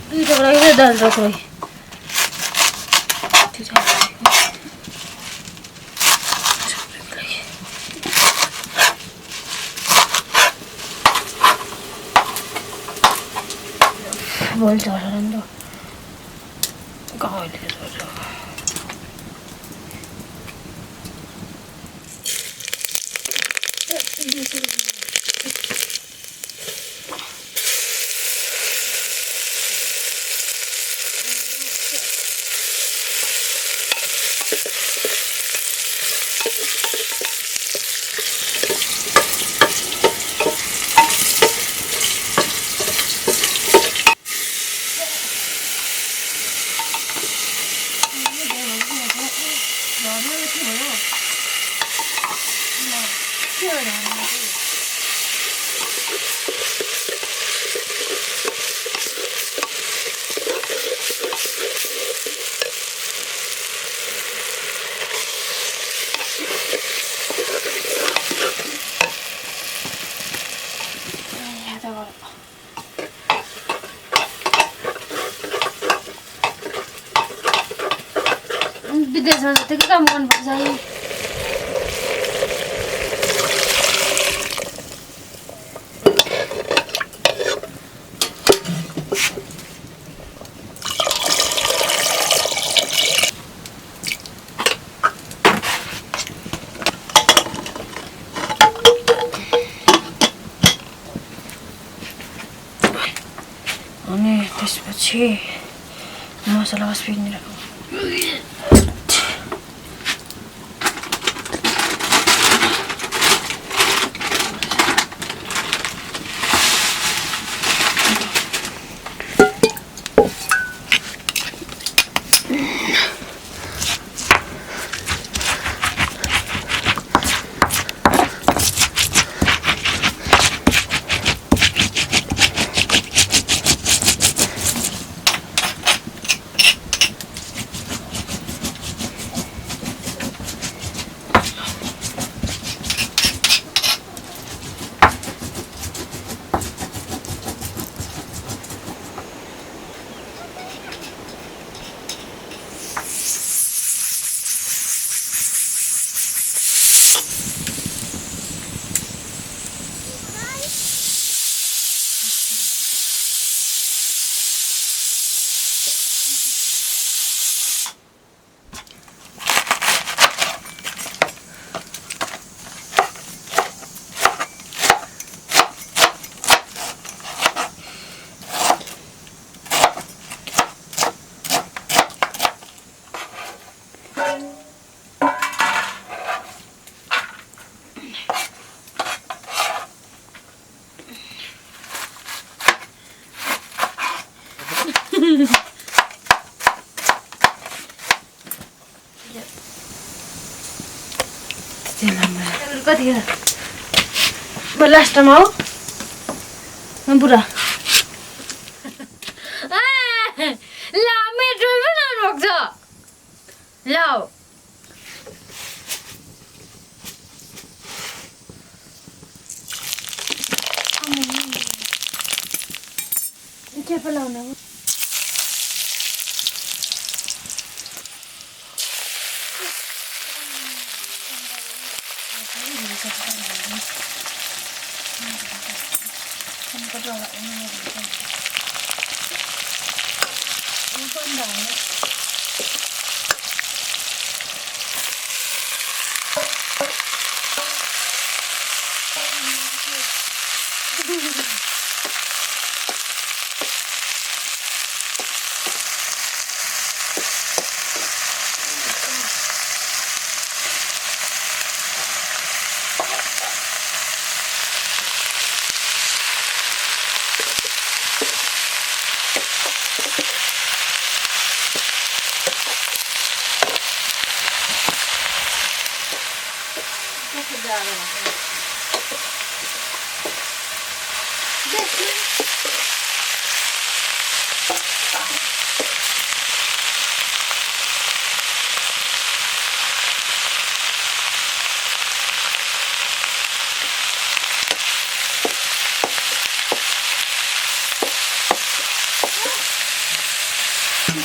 दुईटाको लागि दाल टोक्रो बोल चढाउँदा गाउँले विदेशमा जतिकै काम गर्नुपर्छ है अनि त्यसपछि मसला पिस्ने कति लास्टमा हो बुढा ल मेरो पनि लानुभएको छ ल के पो लाउनु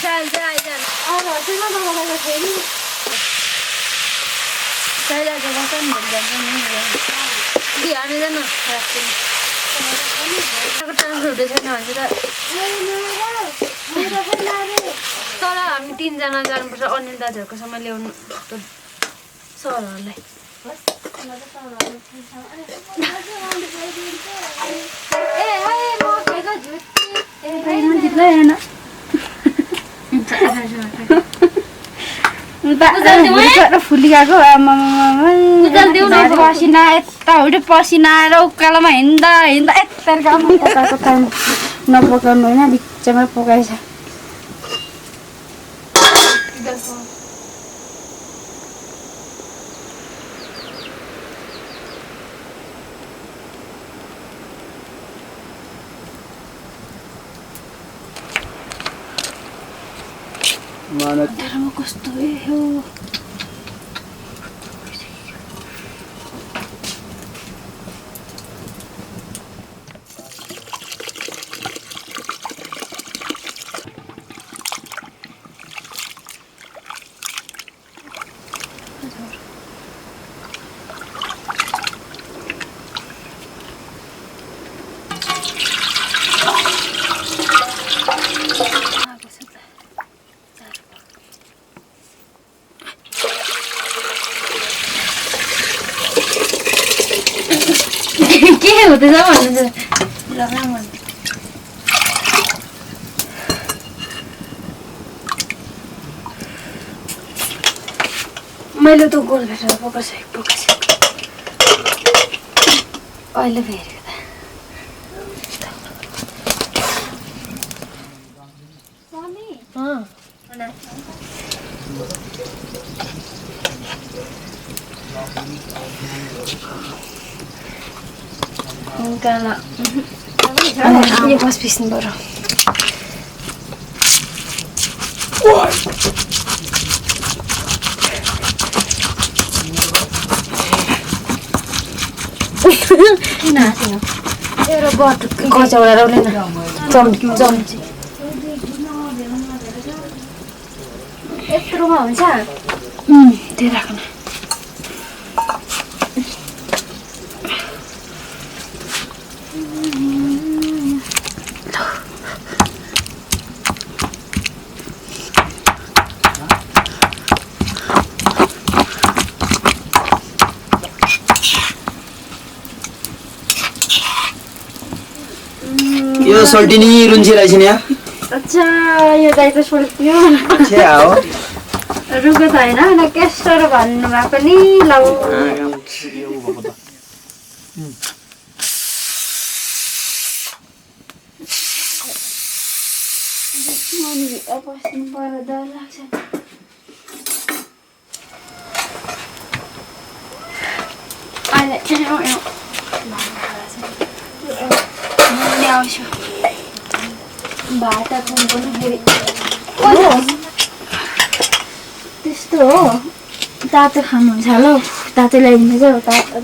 Sen aydan. Ara sen bana söyle. Söyle de bakalım ben di आनेदैन राख्दिन ट्रान्सफर छैन भने तर हामी 3 जना जानुपर्छ अनिल दाजुहरूको सम्म ल्याउनु सरहरूलाई फुलिरहेको पसिना यताउति पसिना आएर उकालोमा हिँड्दा हिँड्दा यता पकाएको टाइम नपकाउनु होइन बिचमा पकाएछ कस्तो हो के हुँदैछ भन्नु मैले त गोल भेटेर पकाएको अहिले फेरि Enggak ini pas pisan baru. Nah, ini robot kocok lah rolling. Jom. Terus mau macam? Tidak kan. यो सल्टिनी रुन्ची रहेछ नि अच्छा यो दाइ त सोल्टियो छे हो रुको त हैन न केस्टर भन्नु भएको नि लौ मनी अपस्नु पर्दा डर लाग्छ अहिले ल्याउँछु भाटा पनि फेरि त्यस्तो हो तातो खानुहुन्छ होला हौ तातो ल्याइदिनु चाहिँ तातो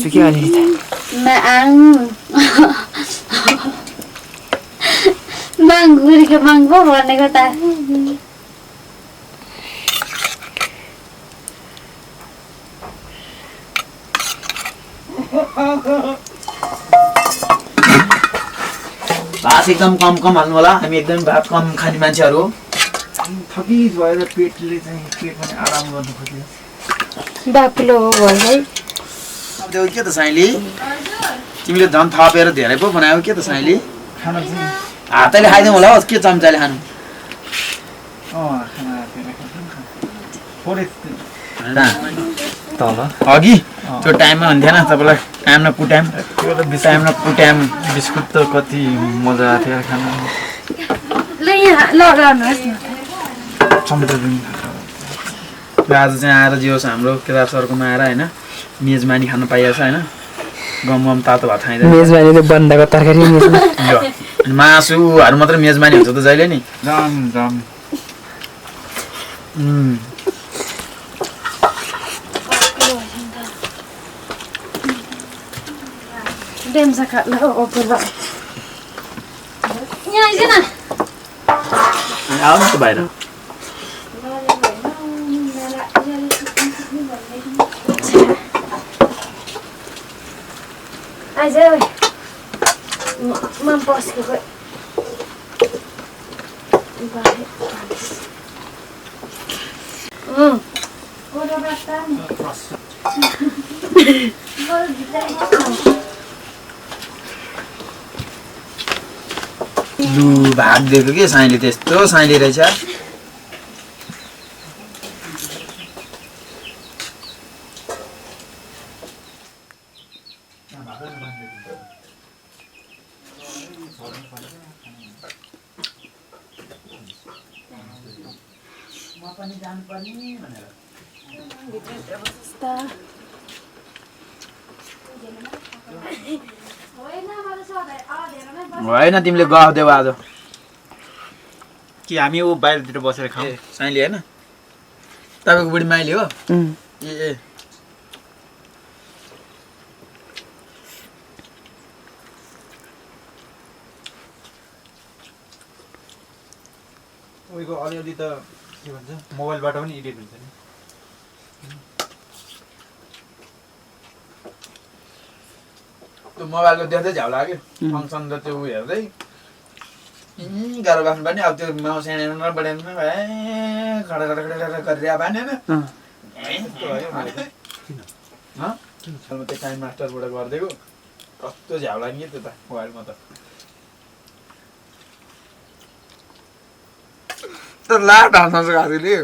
सुकियो अलिकति माङगुरीको माङ पो भनेको त भात एकदम कम हाल्नु होला हामी एकदम भात कम खाने मान्छेहरू थकी भएर पेटले चाहिँ पेट पनि आराम गर्नु खोज्यो बाक्लो हो है अब त्यो के त साइली तिमीले झन् थपेर धेरै पो बनायौ के त साइली खाना चाहिँ हातैले खाइदिउँ होला हो के चम्चाले खानु तल अघि त्यो टाइममा हुन्थेन तपाईँलाई टाइम न कुटाइम बिस्कुट त कति मजा थियो खानु आज चाहिँ आएर जे होस् हाम्रो केदार सरकोमा आएर होइन मेजमानी खानु पाइएको छ होइन गम तातो भात खाइँदैन मेजमानीले बन्दाको तरकारी मासुहरू मात्रै मेजमानी हुन्छ त जहिले नि Dem sa ka la o pula. यहाँ आइज न आऊ न त बाहिर आइज म बस्के खोइ लु भाग दिएको के साइली त्यस्तो साइली रहेछ म पनि जानु पर्ने भनेर होइन तिमीले गफ देऊ आज कि हामी ऊ बाहिरतिर बसेर खाउँ साइली होइन तपाईँको बुढी माइली हो ए उहीको अलिअलि त के भन्छ मोबाइलबाट पनि एडिट हुन्छ नि त्यो मोबाइलको देख्दै झ्याउ लाग्यो फङ्सन र त्यो हेर्दै गाह्रो बस्नु पर्ने अब त्यो माउ सानो बढाउनु खडा खडा खडा गरिदिया भने त्यो टाइम मास्टरबाट गरिदिएको कस्तो झ्याउ लाग्यो त्यो त मोबाइलमा त लाट हाल्छ घाँसीले